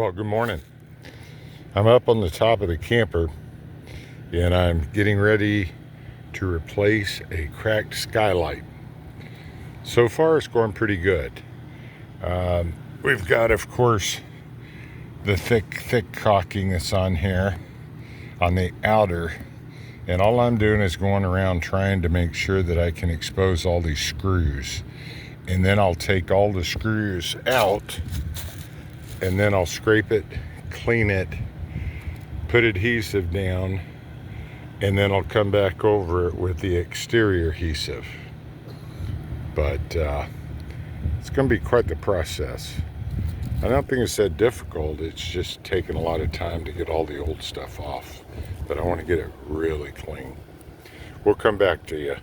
Well, good morning. I'm up on the top of the camper and I'm getting ready to replace a cracked skylight. So far it's going pretty good. We've got, of course, the thick caulking that's on here on the outer, and all I'm doing is going around trying to make sure that I can expose all these screws, and then I'll take all the screws out and then I'll scrape it, clean it, put adhesive down, and then I'll come back over it with the exterior adhesive. But it's going to be quite the process. I don't think it's that difficult. It's just taking a lot of time to get all the old stuff off. But I want to get it really clean. We'll come back to you.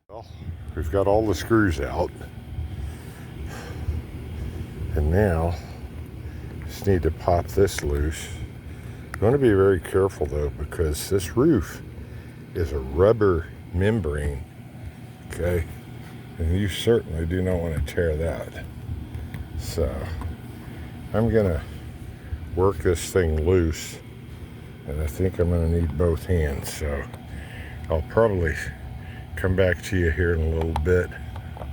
Well, we've got all the screws out. And now, just need to pop this loose. You want to be very careful though, because this roof is a rubber membrane, okay? And you certainly do not want to tear that. So I'm gonna work this thing loose, and I think I'm gonna need both hands. So I'll probably come back to you here in a little bit.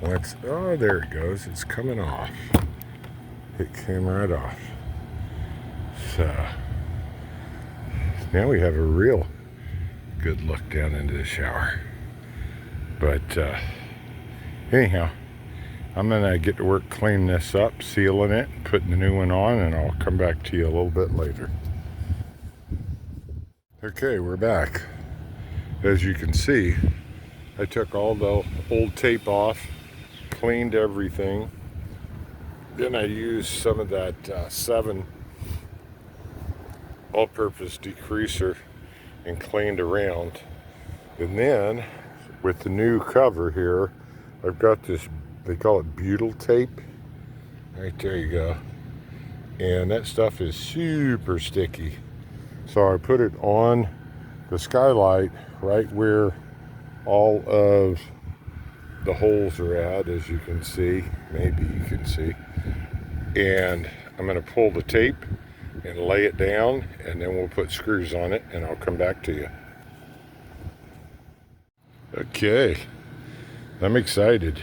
Once, oh, there it goes. It's coming off. It came right off. So now we have a real good look down into the shower. But anyhow, I'm gonna get to work cleaning this up, sealing it, putting the new one on, and I'll come back to you a little bit later. Okay, we're back. As you can see, I took all the old tape off, cleaned everything. Then I used some of that 7 all-purpose degreaser and cleaned around. And then with the new cover here, I've got this, they call it butyl tape. Right there you go. And that stuff is super sticky. So I put it on the skylight right where all of the holes are at, as you can see. Maybe you can see. And I'm going to pull the tape and lay it down, and then we'll put screws on it, and I'll come back to you. Okay, I'm excited.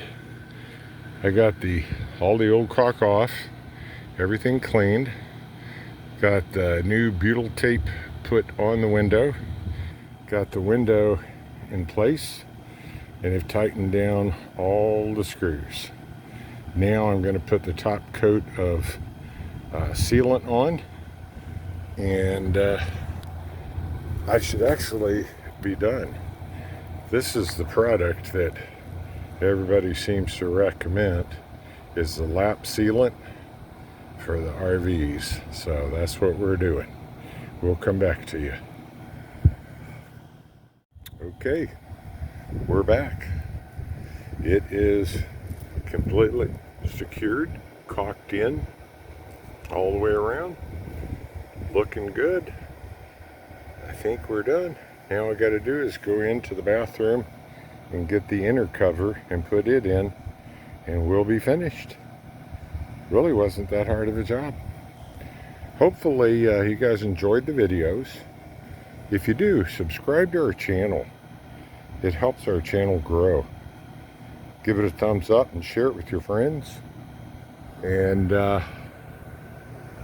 I got all the old caulk off, everything cleaned, got the new butyl tape put on the window, got the window in place, and have tightened down all the screws. Now I'm going to put the top coat of sealant on, and I should actually be done. This is the product that everybody seems to recommend, is the lap sealant for the RVs. So that's what we're doing. We'll come back to you. Okay, we're back. It is completely secured, caulked in all the way around, looking good. I think we're done. Now all I got to do is go into the bathroom and get the inner cover and put it in, and we'll be finished. Really wasn't that hard of a job. Hopefully you guys enjoyed the videos. If you do, subscribe to our channel. It helps our channel grow. Give it a thumbs up and share it with your friends. And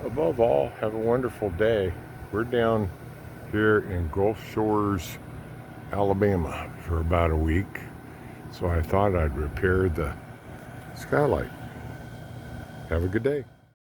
above all, have a wonderful day. We're down here in Gulf Shores, Alabama for about a week. So I thought I'd repair the skylight. Have a good day.